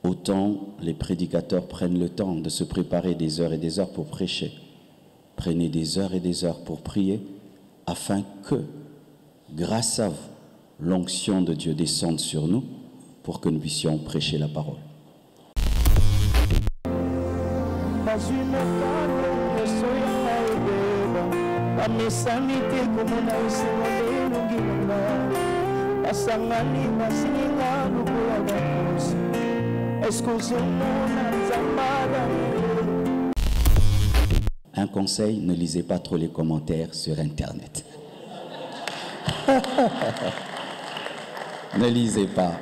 Autant les prédicateurs prennent le temps de se préparer des heures et des heures pour prêcher. Prenez des heures et des heures pour prier afin que, grâce à vous, l'onction de Dieu descende sur nous pour que nous puissions prêcher la parole. Un conseil, ne lisez pas trop les commentaires sur Internet. Ne lisez pas,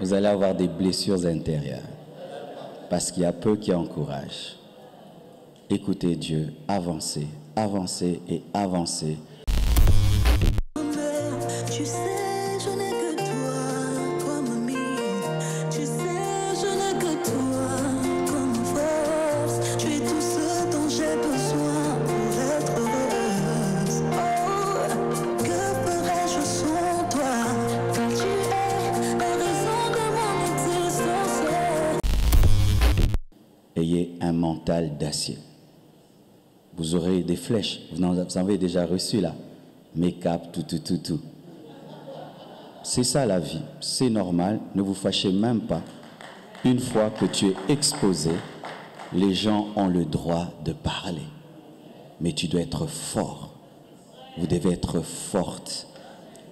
vous allez avoir des blessures intérieures. Parce qu'il y a peu qui encouragent. Écoutez Dieu, avancez, avancez et avancez. Tu sais, je n'ai que toi comme ami. Tu sais, je n'ai que toi comme force. Tu es tout ce dont j'ai besoin pour être heureuse. Oh, que ferais-je sans toi? Car tu es la raison de mon existence. Ayez un mental d'acier. Vous aurez des flèches, vous en avez déjà reçu là. Make-up, tout. C'est ça la vie, c'est normal, ne vous fâchez même pas. Une fois que tu es exposé, les gens ont le droit de parler. Mais tu dois être fort. Vous devez être forte.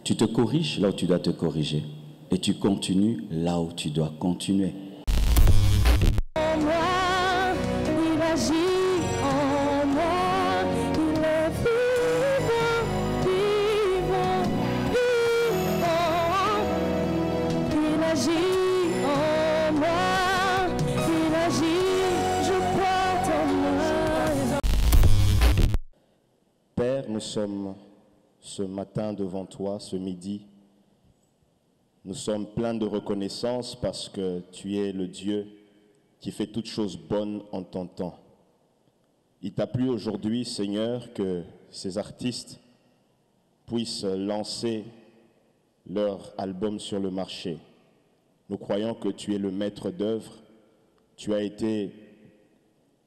Tu te corriges là où tu dois te corriger. Et tu continues là où tu dois continuer. Père, nous sommes ce matin devant toi, ce midi. Nous sommes pleins de reconnaissance parce que tu es le Dieu qui fait toutes choses bonnes en ton temps. Il t'a plu aujourd'hui, Seigneur, que ces artistes puissent lancer leur album sur le marché. Nous croyons que tu es le maître d'œuvre. Tu as été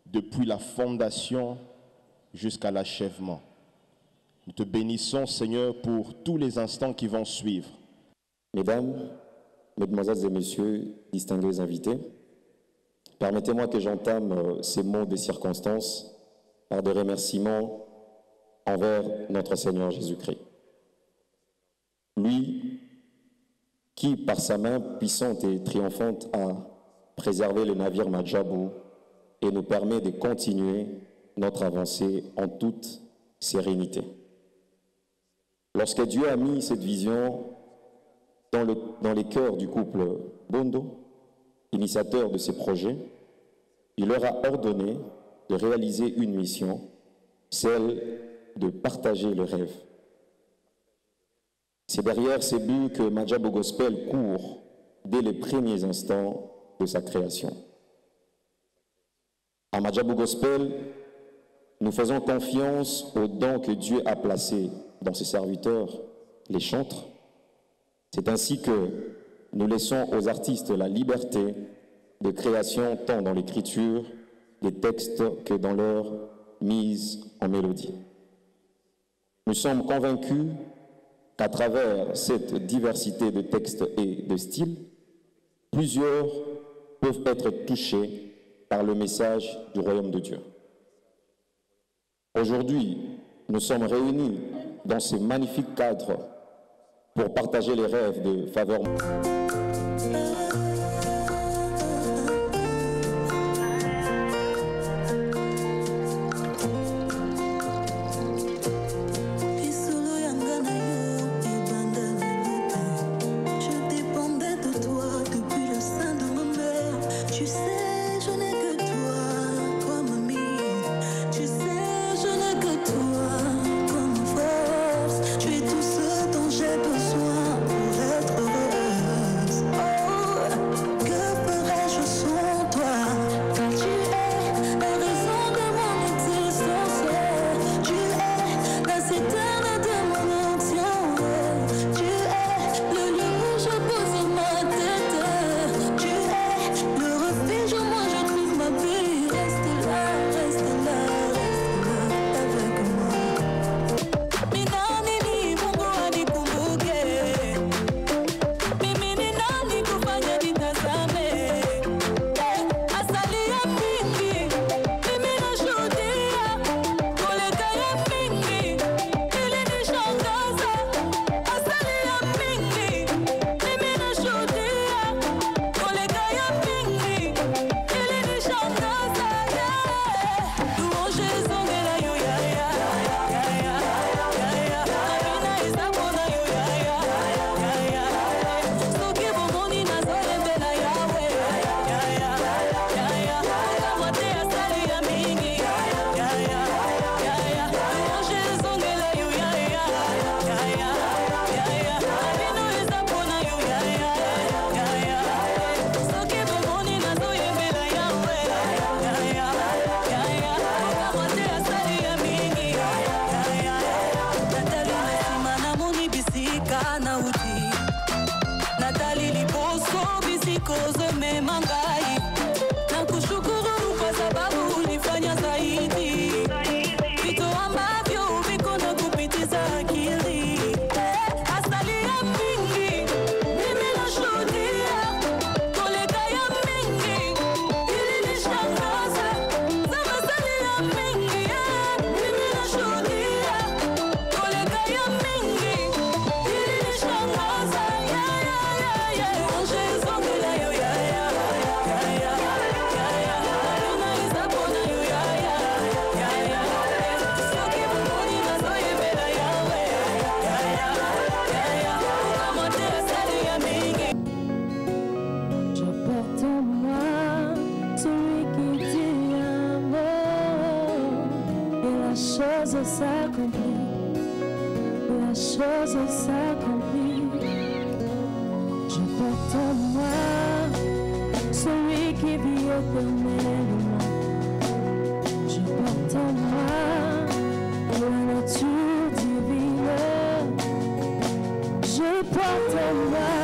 depuis la fondation jusqu'à l'achèvement. Nous te bénissons, Seigneur, pour tous les instants qui vont suivre. Mesdames, Mesdemoiselles et Messieurs, distingués invités, permettez-moi que j'entame ces mots des circonstances par des remerciements envers notre Seigneur Jésus-Christ. Lui qui, par sa main puissante et triomphante, a préservé le navire Madjabou et nous permet de continuer notre avancée en toute sérénité. Lorsque Dieu a mis cette vision dans les cœurs du couple Bondo, initiateur de ces projets, il leur a ordonné de réaliser une mission, celle de partager le rêve. C'est derrière ces buts que Madjabou Gospel court dès les premiers instants de sa création. À Madjabou Gospel, nous faisons confiance aux dons que Dieu a placés dans ses serviteurs, les chantres. C'est ainsi que nous laissons aux artistes la liberté de création tant dans l'écriture des textes que dans leur mise en mélodie. Nous sommes convaincus qu'à travers cette diversité de textes et de styles, plusieurs peuvent être touchés par le message du royaume de Dieu. Aujourd'hui, nous sommes réunis dans ce magnifique cadre pour partager les rêves de faveur. Tu es tout ce dont j'ai besoin pour être heureuse. Oh, visikoze memangai na kushukuru kwa sababu ulifanya zaidi vitu ambavyo viko na kupitiza akili. Asalia mingi mimi nashuhudia, koleka ya mingi ilinishangaza. Asalia mingi mimi nashuhudia, koleka ya mingi ilinishangaza. La chose s'accomplit. Je porte en moi celui qui vit éternellement. Je porte en moi la nature divine. Je porte en moi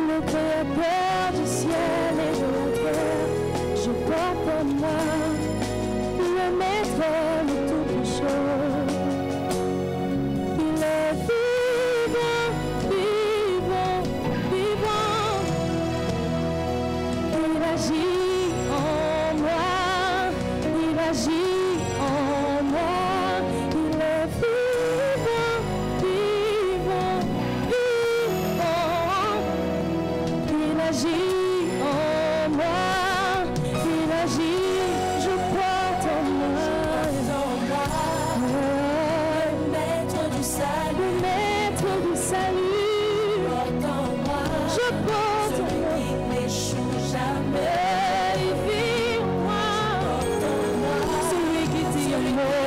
le Créateur du ciel et de la terre. Je porte en moi le Maître de toutes les choses. Il est vivant, vivant, vivant. Il agit en moi, il agit en moi. Il est vivant, vivant, vivant. Il agit en moi, il agit, je porte en moi. Le maître du salut, je porte en moi, il n'échoue jamais, il vit en moi, celui qui dit un mot,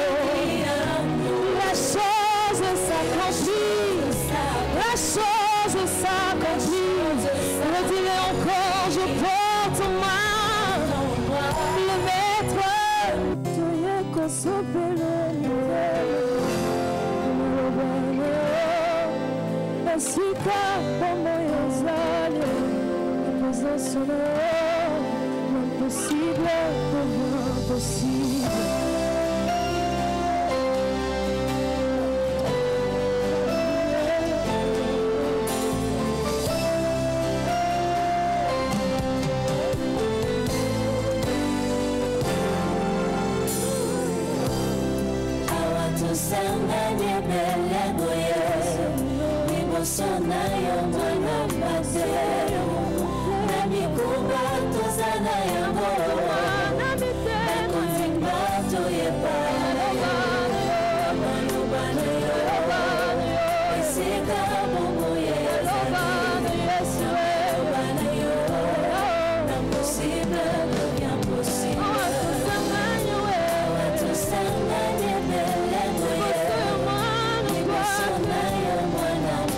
la chose s'accomplit, la chose s'accomplit, redis-le encore, je porte en moi, le maître, tu es consommé le nouvel. Sika como eu zalho, depois eu sou impossível, como impossível. Sonayo mwana matero nami kubato sana yango nakonzimbato yepala amalubano yo esika bongo yezalobano yo impossible devient possible watusanganye belengo sonayo mwana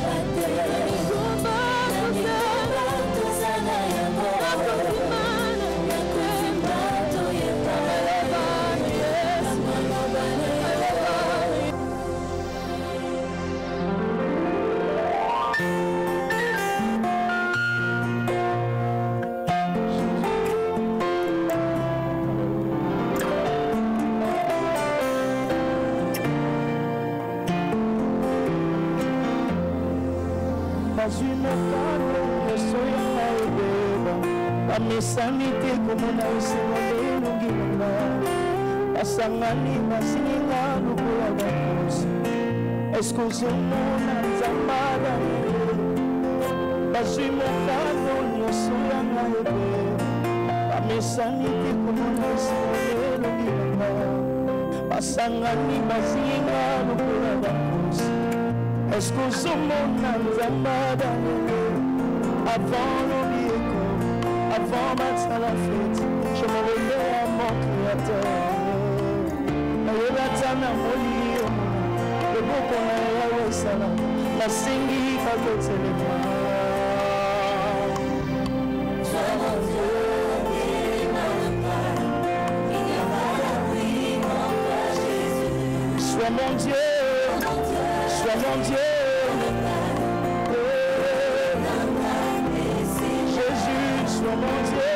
Amisanite kumuna usiwale nungilanga Asangani masinga lukula bakusi Eskusumuna zambada Basumukano nyosuyanga ebe Amisanite kumuna usiwale nungilanga Asangani masinga lukula bakusi Eskusumuna zambada Avant l'oublie avant ma la fête, je me réveille à mon créateur. Nayelatana molio, le boko na yawe sala, la singi kakotelema. Sois mon Dieu, il n'a pas, il n'y a pas d'abri, mon frère Jésus. Sois mon Dieu, sois mon Dieu. mon Dieu.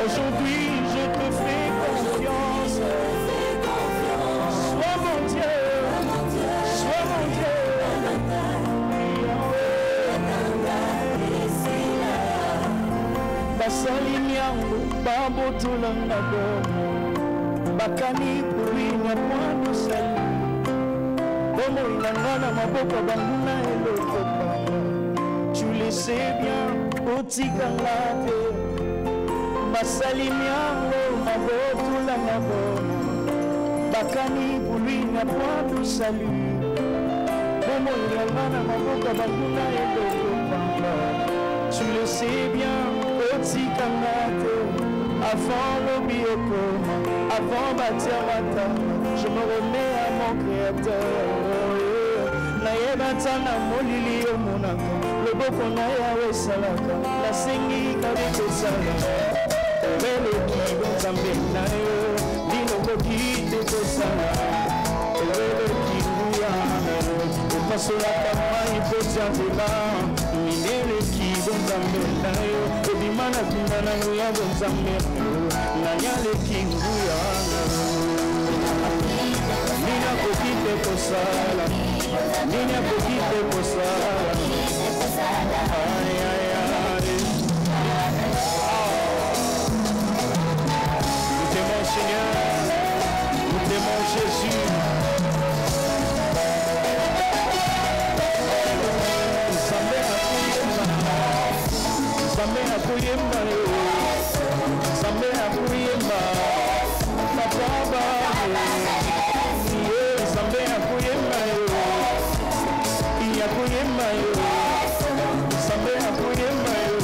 Aujourd'hui, je te fais confiance. Sois mon Dieu. Sois mon Dieu. Basali nyango, babotula ngabo. Bakani purina mwano sali. Bomo inangana maboka banguna eloko panga. Tu le sais bien, otika ngate. Basali nyango, babotula ngabo. Bakani purina mwano sali. Bomo inangana maboka banguna eloko panga. Tu le sais bien, otika ngate. Avant l'obioko, avant Batiamata, je me remets à mon créateur. Nayebatana molili o monaka, le boko na yawe salaka, la sengi kabeko salaka. Owele ki nzambe na yo, dino koki te kosala. Owele ki nguya na yo, opasolaka mai potia teba. Minele ki nzambe na yo, ebimana tunda na yo ya nzambe na yo. Nanyale ki nguya na yo. Nina koki te kosala, nina koki te kosala. Ay, ay, ay. Nous t'aimons Seigneur, nous t'aimons Jésus. Zambe akuyemba yo, Zambe akuyemba, Papa ye, Zambe akuyemba yo, Iyakuyemba yo, Zambe akuyemba yo,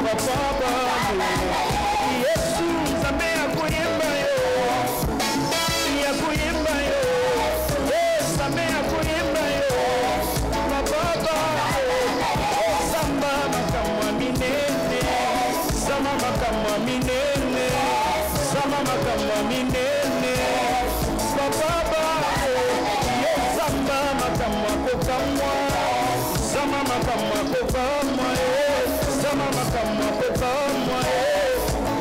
Papa Yesu, Zambe akuyemba yo, Iyakuyemba yo, Zambe akuyemba yo, Papa Samba makamwa minene, Sama makamwa minene, Sama makamwa minene, Papa ye Samba makamwa kokamwa, Sama makamwa kokamwa, Sama makamwa kokamwa,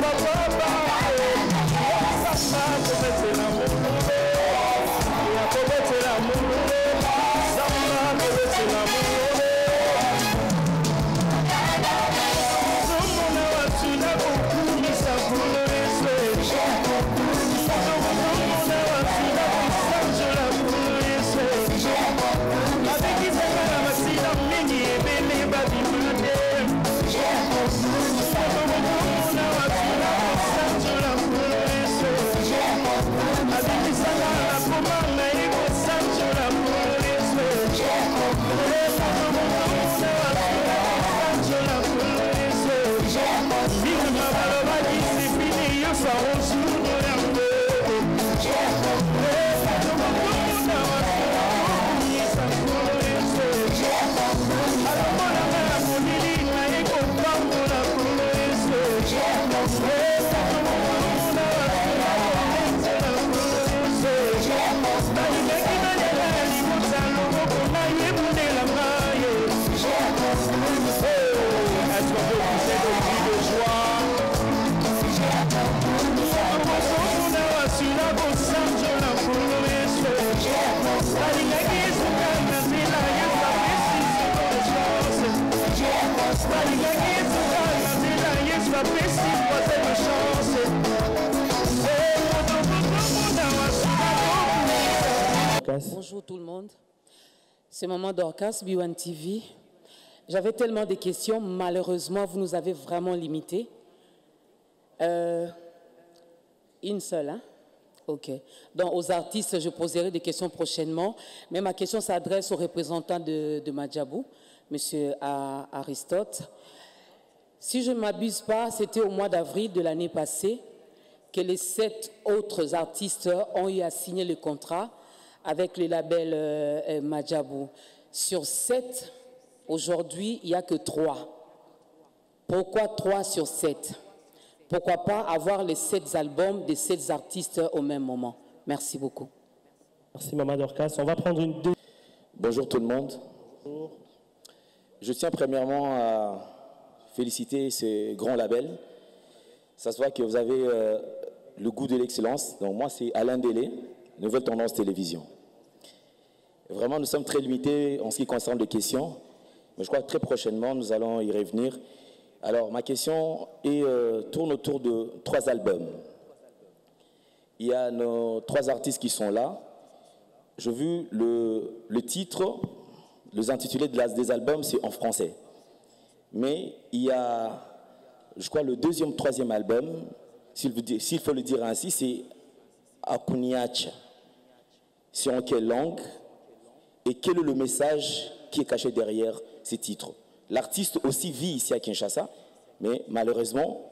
Papa Samba kobetela mulume, ya kobetela mulume, Samba kobetela mulume. Bonjour tout le monde, c'est Maman Dorcas, B1 TV. J'avais tellement de questions, malheureusement vous nous avez vraiment limité. Une seule, hein? Ok. Donc aux artistes, je poserai des questions prochainement, mais ma question s'adresse aux représentants de Madjabou, Monsieur Aristote. Si je ne m'abuse pas, c'était au mois d'avril de l'année passée que les 7 autres artistes ont eu à signer le contrat avec le label Madjabou. Sur 7, aujourd'hui, il n'y a que 3. Pourquoi 3 sur 7? Pourquoi pas avoir les 7 albums des 7 artistes au même moment? Merci beaucoup. Merci Maman Dorcas. On va prendre une deuxième. Bonjour tout le monde. Bonjour. Je tiens premièrement à féliciter ce grand label. Ça se voit que vous avez le goût de l'excellence. Donc moi, c'est Alain Delé, Nouvelle Tendance Télévision. Vraiment, nous sommes très limités en ce qui concerne les questions, mais je crois que très prochainement, nous allons y revenir. Alors, ma question tourne autour de 3 albums. Il y a nos 3 artistes qui sont là. J'ai vu le titre, les intitulés des albums, c'est en français. Mais il y a, je crois, le 2e, 3e album, s'il faut le dire ainsi, c'est Akuniacha. C'est en quelle langue? Et quel est le message qui est caché derrière ces titres? L'artiste aussi vit ici à Kinshasa, mais malheureusement,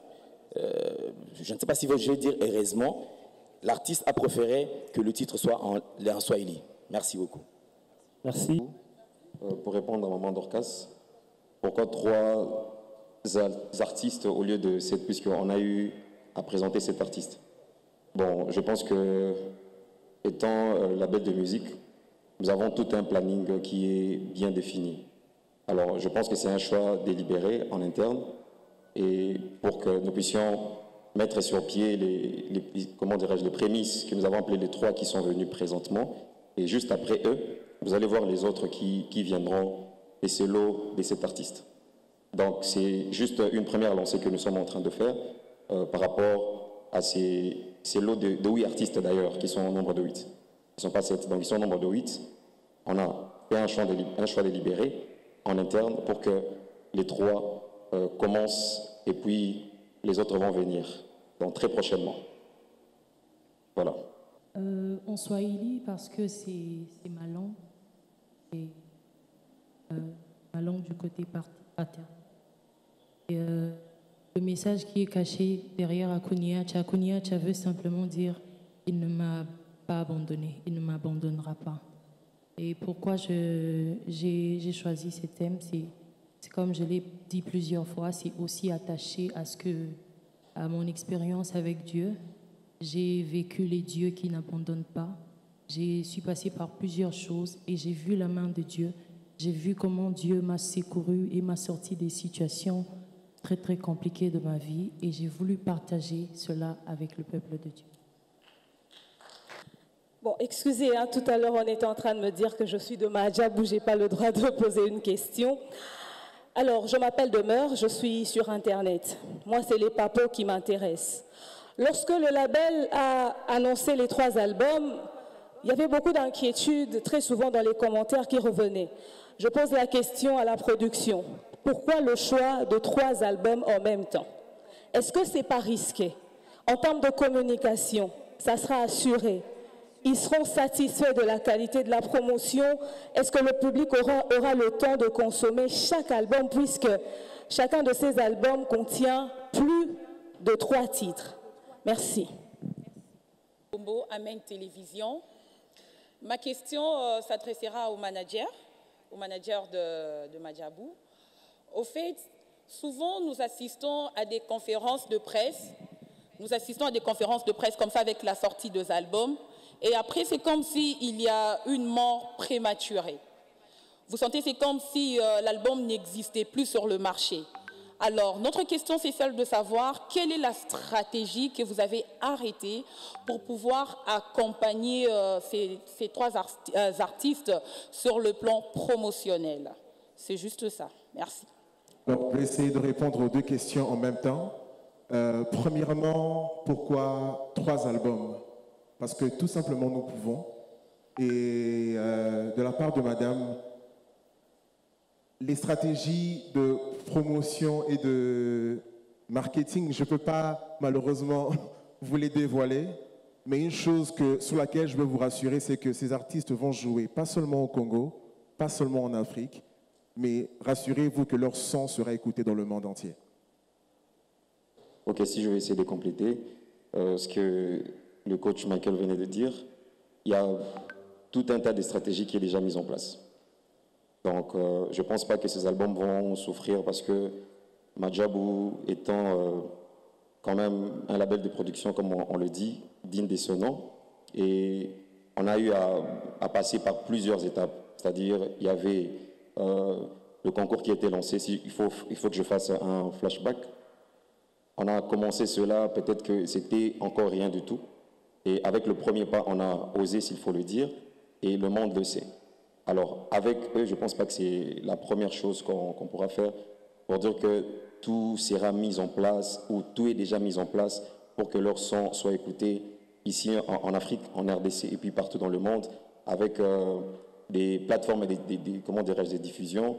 je ne sais pas si je vais dire heureusement, l'artiste a préféré que le titre soit en Swahili. Merci beaucoup. Merci. Pour répondre à Maman Dorcas, pourquoi 3 artistes au lieu de 7, puisqu'on a eu à présenter 7 artistes? Bon, je pense que, étant label de musique, nous avons tout un planning qui est bien défini. Alors, je pense que c'est un choix délibéré en interne, et pour que nous puissions mettre sur pied les prémices que nous avons appelées les 3 qui sont venus présentement, et juste après eux, vous allez voir les autres qui viendront, et c'est lot de cet artiste. Donc, c'est juste une première lancée que nous sommes en train de faire par rapport à ces lots de 8 artistes d'ailleurs, qui sont au nombre de 8. Ils ne sont pas 7, donc ils sont au nombre de 8. On a fait un choix délibéré en interne pour que les 3 commencent et puis les autres vont venir, donc très prochainement. Voilà. En Swahili, parce que c'est ma langue, c'est ma langue du côté paternel. Et le message qui est caché derrière Akuniacha veut simplement dire « Il ne m'a pas abandonné, il ne m'abandonnera pas ». Et pourquoi j'ai choisi ce thème, c'est comme je l'ai dit plusieurs fois, c'est aussi attaché à mon expérience avec Dieu. J'ai vécu les dieux qui n'abandonnent pas. Je suis passée par plusieurs choses et j'ai vu la main de Dieu. J'ai vu comment Dieu m'a secouru et m'a sorti des situations très très compliquées de ma vie et j'ai voulu partager cela avec le peuple de Dieu. Bon, excusez, tout à l'heure on était en train de me dire que je suis de Mahadjab où je n'ai pas le droit de poser une question. Alors, je m'appelle Demeure, je suis sur Internet. Moi, c'est les papos qui m'intéressent. Lorsque le label a annoncé les 3 albums, il y avait beaucoup d'inquiétudes, très souvent dans les commentaires qui revenaient. Je pose la question à la production. Pourquoi le choix de 3 albums en même temps? Est-ce que ce n'est pas risqué? En termes de communication, ça sera assuré? Ils seront satisfaits de la qualité de la promotion? Est-ce que le public aura le temps de consommer chaque album, puisque chacun de ces albums contient plus de 3 titres? Merci. Bombo, Amen Télévision. Ma question s'adressera au manager de Madjabou. Au fait, souvent nous assistons à des conférences de presse. Nous assistons à des conférences de presse comme ça avec la sortie des albums. Et après, c'est comme s'il y a une mort prématurée. Vous sentez, c'est comme si l'album n'existait plus sur le marché. Alors, notre question, c'est celle de savoir quelle est la stratégie que vous avez arrêtée pour pouvoir accompagner ces 3 artistes sur le plan promotionnel. C'est juste ça. Merci. Donc, je vais essayer de répondre aux 2 questions en même temps. Premièrement, pourquoi 3 albums? Parce que tout simplement, nous pouvons. Et de la part de Madame, les stratégies de promotion et de marketing, je ne peux pas malheureusement vous les dévoiler, mais une chose sur laquelle je veux vous rassurer, c'est que ces artistes vont jouer pas seulement au Congo, pas seulement en Afrique, mais rassurez-vous que leur son sera écouté dans le monde entier. Ok, si je vais essayer de compléter ce que le coach Michael venait de dire, il y a tout un tas de stratégies qui est déjà mise en place. Donc, je ne pense pas que ces albums vont souffrir parce que Madjabou étant quand même un label de production, comme on le dit, digne de ce nom, et on a eu à passer par plusieurs étapes. C'est-à-dire, il y avait le concours qui a été lancé, il faut que je fasse un flashback. On a commencé cela, peut-être que c'était encore rien du tout. Et avec le premier pas, on a osé, s'il faut le dire, et le monde le sait. Alors, avec eux, je ne pense pas que c'est la première chose qu'on pourra faire pour dire que tout sera mis en place, ou tout est déjà mis en place pour que leur son soit écouté ici en Afrique, en RDC, et puis partout dans le monde, avec des plateformes et des diffusions,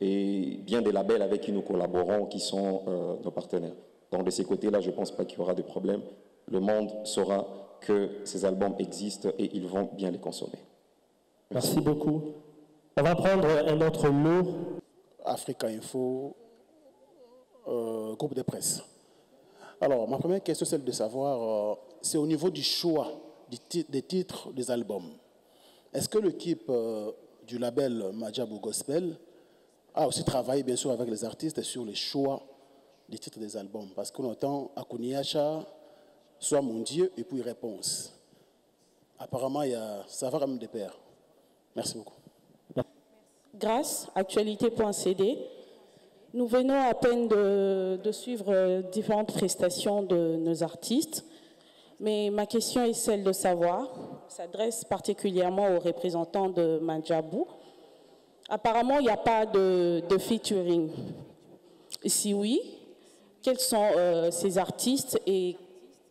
et bien des labels avec qui nous collaborons, qui sont nos partenaires. Donc de ces côtés-là, je ne pense pas qu'il y aura de problème. Le monde saura que ces albums existent et ils vont bien les consommer. Merci beaucoup. On va prendre un autre lot. Africa Info, groupe de presse. Alors, ma première question, c'est de savoir, c'est au niveau du choix des titres des albums. Est-ce que l'équipe du label Madjabou Gospel a aussi travaillé, bien sûr, avec les artistes sur les choix des titres des albums? Parce qu'on entend Akuniacha, Sois mon Dieu, et puis Réponse. Apparemment, ça va comme des pairs. Merci beaucoup. Grâce, actualité.cd, nous venons à peine de suivre différentes prestations de nos artistes, mais ma question est celle de savoir, s'adresse particulièrement aux représentants de Madjabou. Apparemment, il n'y a pas de featuring. Si oui, quels sont ces artistes et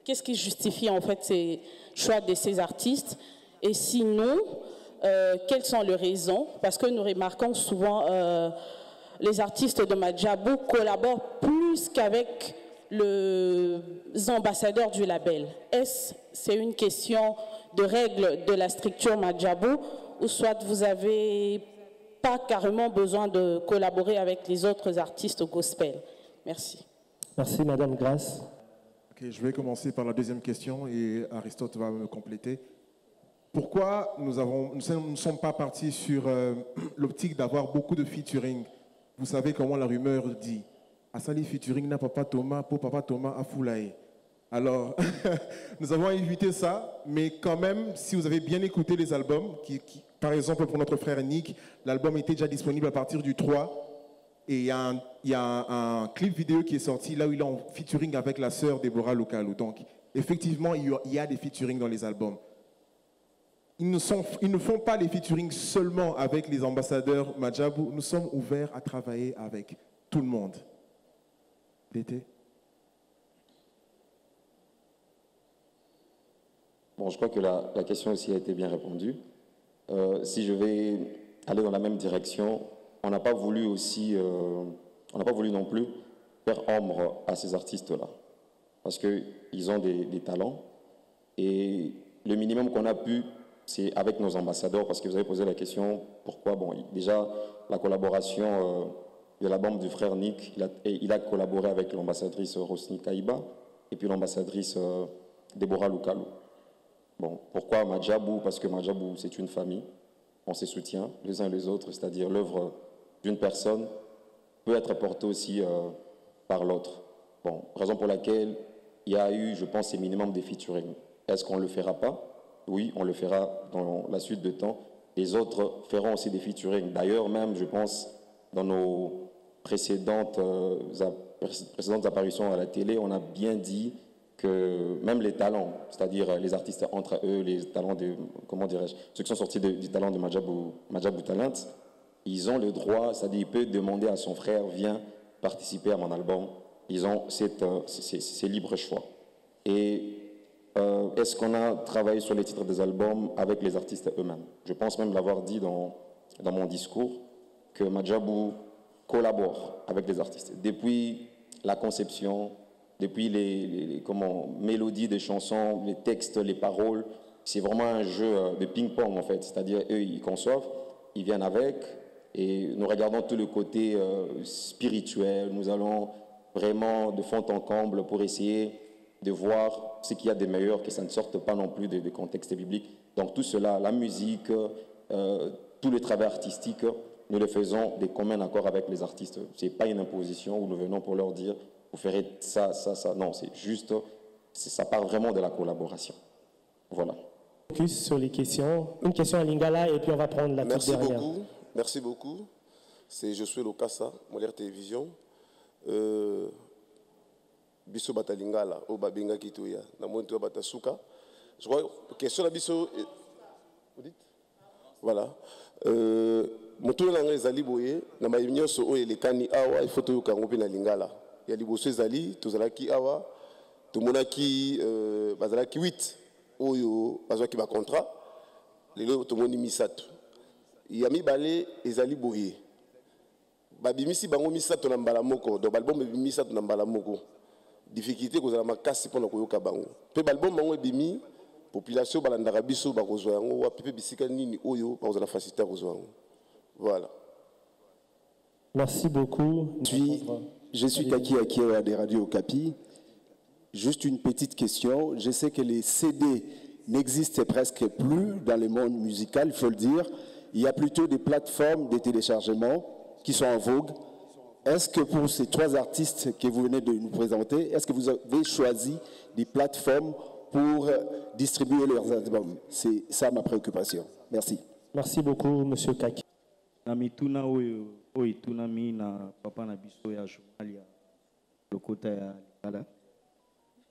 qu'est-ce qui justifie en fait ces choix de ces artistes? Et sinon, quelles sont les raisons? Parce que nous remarquons souvent les artistes de Madjabou collaborent plus qu'avec les ambassadeurs du label. Est-ce c'est une question de règles de la structure Madjabou ou soit vous n'avez pas carrément besoin de collaborer avec les autres artistes gospel? Merci. Merci, Madame Grace. Ok, je vais commencer par la deuxième question et Aristote va me compléter. Pourquoi nous ne sommes pas partis sur l'optique d'avoir beaucoup de featuring? Vous savez comment la rumeur dit. Asali featuring na papa Thomas, pour papa Thomas à Foulaye. Alors, nous avons évité ça, mais quand même, si vous avez bien écouté les albums, par exemple pour notre frère Nick, l'album était déjà disponible à partir du 3, et il y a un clip vidéo qui est sorti là où il est en featuring avec la sœur Deborah Lokalo. Donc, effectivement, il y a des featuring dans les albums. Ils ne font pas les featuring seulement avec les ambassadeurs Madjabou. Nous sommes ouverts à travailler avec tout le monde. D'été. Bon, je crois que la question aussi a été bien répondue. Si je vais aller dans la même direction, on n'a pas voulu non plus faire ombre à ces artistes-là. Parce qu'ils ont des talents. Et le minimum qu'on a pu, c'est avec nos ambassadeurs, parce que vous avez posé la question, pourquoi? Bon, déjà, la collaboration de la bande du frère Nick, il a collaboré avec l'ambassadrice Rosny Kaïba et puis l'ambassadrice Deborah Lokalo. Bon, pourquoi Madjabou? Parce que Madjabou, c'est une famille, on se soutient les uns les autres, c'est-à-dire l'œuvre d'une personne peut être portée aussi par l'autre. Bon, raison pour laquelle il y a eu, je pense, un minimum de featuring. Est-ce qu'on ne le fera pas? Oui, on le fera dans la suite de temps. Les autres feront aussi des featuring. D'ailleurs, même, je pense, dans nos précédentes apparitions à la télé, on a bien dit que même les talents, c'est-à-dire les artistes entre eux, les talents de, comment dirais-je, ceux qui sont sortis du talent de Madjabou Talent, ils ont le droit, c'est-à-dire il peut demander à son frère, viens participer à mon album. Ils ont ces libres choix. Et est-ce qu'on a travaillé sur les titres des albums avec les artistes eux-mêmes? Je pense même l'avoir dit dans mon discours, que Madjabou collabore avec les artistes. Depuis la conception, depuis les mélodies des chansons, les textes, les paroles, c'est vraiment un jeu de ping-pong en fait. C'est-à-dire, eux, ils conçoivent, ils viennent avec, et nous regardons tout le côté spirituel. Nous allons vraiment de fond en comble pour essayer de voir ce qu'il y a de meilleur, que ça ne sorte pas non plus de contexte biblique. Donc tout cela, la musique, tout le travail artistique, nous le faisons de commun accord avec les artistes. Ce n'est pas une imposition où nous venons pour leur dire vous ferez ça, ça, ça. Non, c'est juste, ça part vraiment de la collaboration. Voilà. Focus sur les questions. Une question à Lingala et puis on va prendre la toute dernière. Merci beaucoup. C'est Josué Lokassa, Molière Télévision. Biso Batalingala, au Babinga Kitoya, Namonto Batasuka. Je crois que question la Biso. Vous dites? Voilà. Moto na ezali boye na mayinyo so o elekani awa il faut to kango pe na lingala. Ya liboso ezali tozalaki awa tomonaki bazalaki 8 oyo bazwaki ba contrat lelo tomoni misato. Ya mibale ezali boye. Babimisi bango misato na mbala moko do balbum misato na mbala moko. Difficulté kozala makasi pona koyoka bango. Pe balbum bango ebimi population balandaka biso bakozwa yango wapi pe bisika nini oyo bakozala facilité kozwa yango. Voilà. Merci beaucoup. Je suis Kaki Akiwa des radios Okapi. Juste une petite question. Je sais que les CD n'existent presque plus dans le monde musical, il faut le dire. Il y a plutôt des plateformes de téléchargement qui sont en vogue. Est-ce que pour ces 3 artistes que vous venez de nous présenter, est-ce que vous avez choisi des plateformes pour distribuer leurs albums? C'est ça ma préoccupation. Merci. Merci beaucoup, Monsieur Kaki. Na mituna oyo tunami na papa na biso ya journal ya lokota ya Lingala.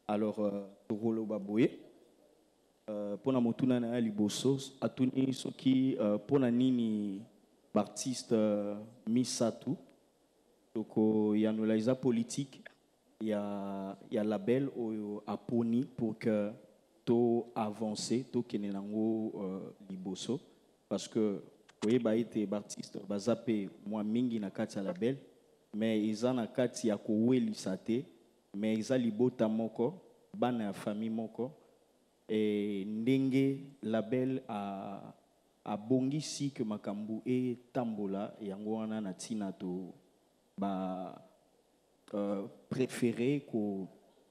Alors tokolo baboye pona motuna na ya liboso atuni soki pona nini artiste misatu toko ya nolaiza politique ya label oyo aponi pour que to avancer to kenenango liboso parce que oui, bah été artiste, bazape moi mingi na kati ya label, mais ils en a kati ya koueli sate, mais ils a libota moko, bana ya famille moko, et ndenge label a bongi si que makambu e tambola yango wana na tina to ba préféré ko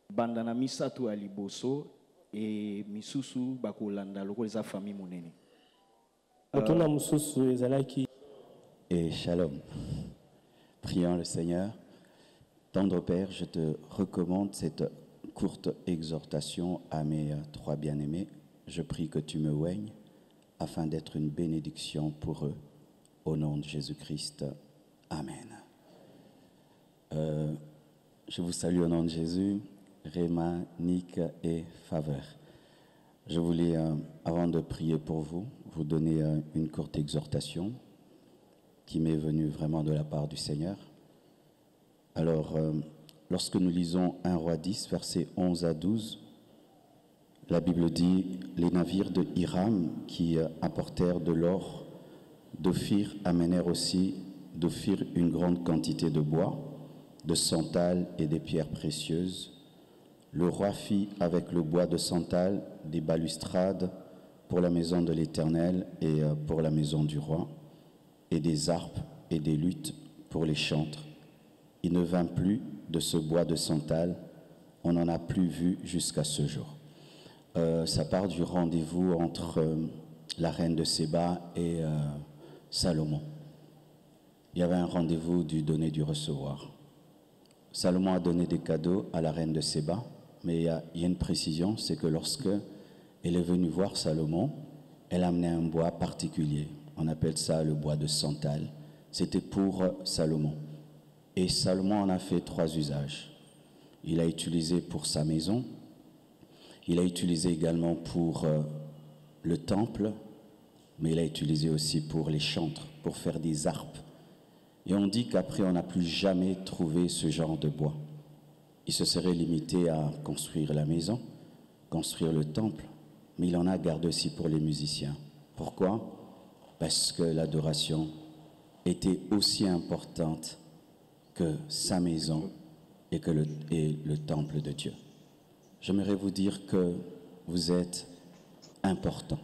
bandana misato ya liboso et misusu bakolanda loko les famille monene. Et shalom. Prions le Seigneur. Tendre Père, je te recommande cette courte exhortation à mes 3 bien-aimés. Je prie que tu me oignes afin d'être une bénédiction pour eux. Au nom de Jésus-Christ. Amen. Je vous salue au nom de Jésus. Réma, Nick et Faveur. Je voulais, avant de prier pour vous, vous donner une courte exhortation qui m'est venue vraiment de la part du Seigneur. Alors, lorsque nous lisons 1 Roi 10, versets 11 à 12, la Bible dit « Les navires de Hiram qui apportèrent de l'or d'Ophir amenèrent aussi d'Ophir une grande quantité de bois, de santal et des pierres précieuses. Le roi fit avec le bois de santal des balustrades pour la maison de l'Éternel et pour la maison du roi, et des harpes et des luttes pour les chantres. Il ne vint plus de ce bois de santal, on n'en a plus vu jusqu'à ce jour. » Ça part du rendez-vous entre la reine de Séba et Salomon. Il y avait un rendez-vous du donner, du recevoir. Salomon a donné des cadeaux à la reine de Séba, mais il y a une précision, c'est que lorsque elle est venue voir Salomon, elle amenait un bois particulier. On appelle ça le bois de santal. C'était pour Salomon. Et Salomon en a fait 3 usages. Il a utilisé pour sa maison, il a utilisé également pour le temple, mais il a utilisé aussi pour les chantres, pour faire des harpes. Et on dit qu'après, on n'a plus jamais trouvé ce genre de bois. Il se serait limité à construire la maison, construire le temple, mais il en a gardé aussi pour les musiciens. Pourquoi? Parce que l'adoration était aussi importante que sa maison et que le temple de Dieu. J'aimerais vous dire que vous êtes important,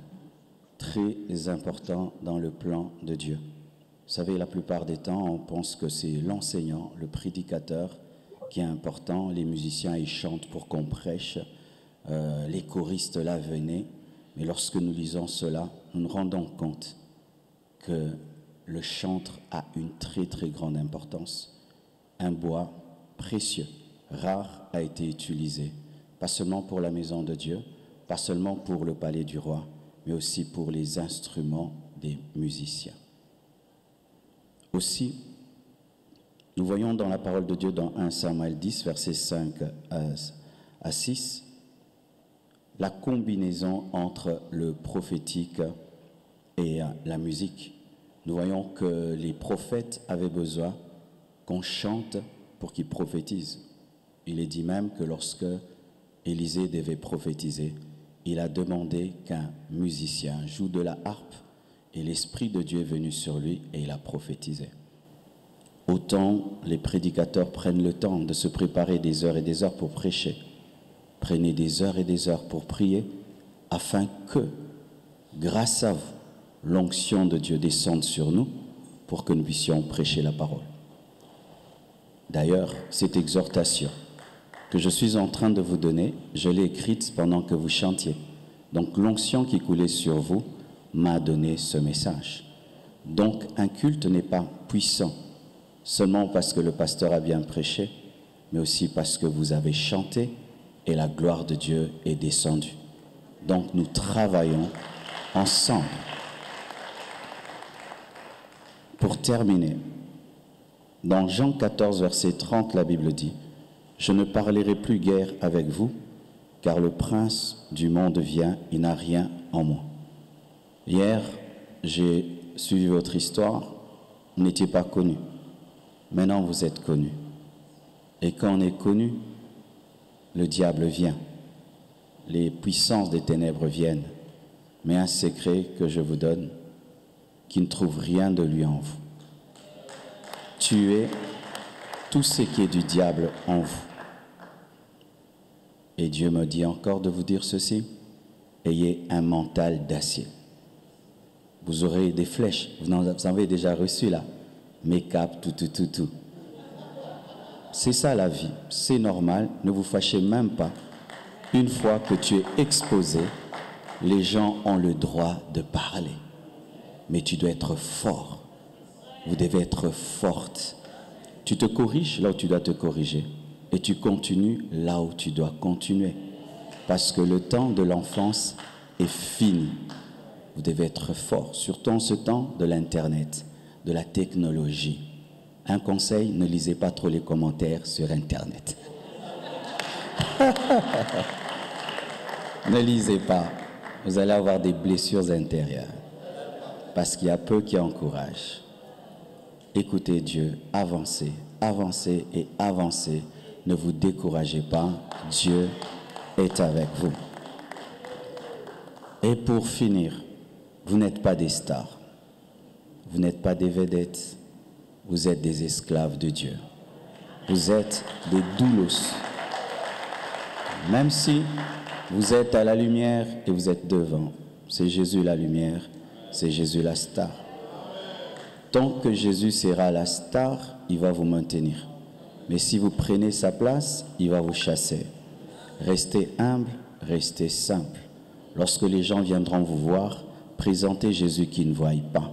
très important dans le plan de Dieu. Vous savez, la plupart des temps, on pense que c'est l'enseignant, le prédicateur qui est important. Les musiciens, ils chantent pour qu'on prêche. Les choristes, là, venaient. Mais lorsque nous lisons cela, nous nous rendons compte que le chantre a une très, très grande importance. Un bois précieux, rare, a été utilisé. Pas seulement pour la maison de Dieu, pas seulement pour le palais du roi, mais aussi pour les instruments des musiciens. Aussi, Nous voyons dans la parole de Dieu dans 1 Samuel 10, versets 5 à 6, la combinaison entre le prophétique et la musique. Nous voyons que les prophètes avaient besoin qu'on chante pour qu'ils prophétisent. Il est dit même que lorsque Élisée devait prophétiser, il a demandé qu'un musicien joue de la harpe et l'Esprit de Dieu est venu sur lui et il a prophétisé. Autant les prédicateurs prennent le temps de se préparer des heures et des heures pour prêcher. Prenez des heures et des heures pour prier afin que, grâce à vous, l'onction de Dieu descende sur nous pour que nous puissions prêcher la parole. D'ailleurs, cette exhortation que je suis en train de vous donner, je l'ai écrite pendant que vous chantiez. Donc l'onction qui coulait sur vous m'a donné ce message. Donc un culte n'est pas puissant seulement parce que le pasteur a bien prêché, mais aussi parce que vous avez chanté et la gloire de Dieu est descendue. Donc nous travaillons ensemble. Pour terminer, dans Jean 14, verset 30, la Bible dit « Je ne parlerai plus guère avec vous, car le prince du monde vient, il n'a rien en moi. » Hier, j'ai suivi votre histoire, vous n'étiez pas connus. Maintenant, vous êtes connus. Et quand on est connu, le diable vient. Les puissances des ténèbres viennent. Mais un secret que je vous donne, qui ne trouve rien de lui en vous. Tuez tout ce qui est du diable en vous. Et Dieu me dit encore de vous dire ceci, ayez un mental d'acier. Vous aurez des flèches, vous en avez déjà reçu là, make-up, tout. C'est ça la vie, c'est normal, ne vous fâchez même pas. Une fois que tu es exposé, les gens ont le droit de parler. Mais tu dois être fort. Vous devez être forte. Tu te corriges là où tu dois te corriger. Et tu continues là où tu dois continuer. Parce que le temps de l'enfance est fini. Vous devez être fort, surtout en ce temps de l'Internet, de la technologie. Un conseil, ne lisez pas trop les commentaires sur Internet. Ne lisez pas. Vous allez avoir des blessures intérieures. Parce qu'il y a peu qui encouragent. Écoutez Dieu, avancez, avancez et avancez. Ne vous découragez pas. Dieu est avec vous. Et pour finir, vous n'êtes pas des stars. Vous n'êtes pas des vedettes. Vous êtes des esclaves de Dieu. Vous êtes des doulos. Même si vous êtes à la lumière et vous êtes devant, c'est Jésus la lumière, c'est Jésus la star. Tant que Jésus sera la star, il va vous maintenir. Mais si vous prenez sa place, il va vous chasser. Restez humble, restez simple. Lorsque les gens viendront vous voir, présentez Jésus qui ne voit pas.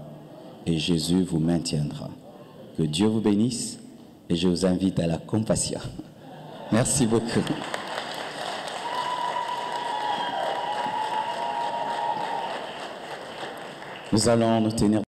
Et Jésus vous maintiendra. Que Dieu vous bénisse et je vous invite à la compassion. Merci beaucoup. Nous allons nous tenir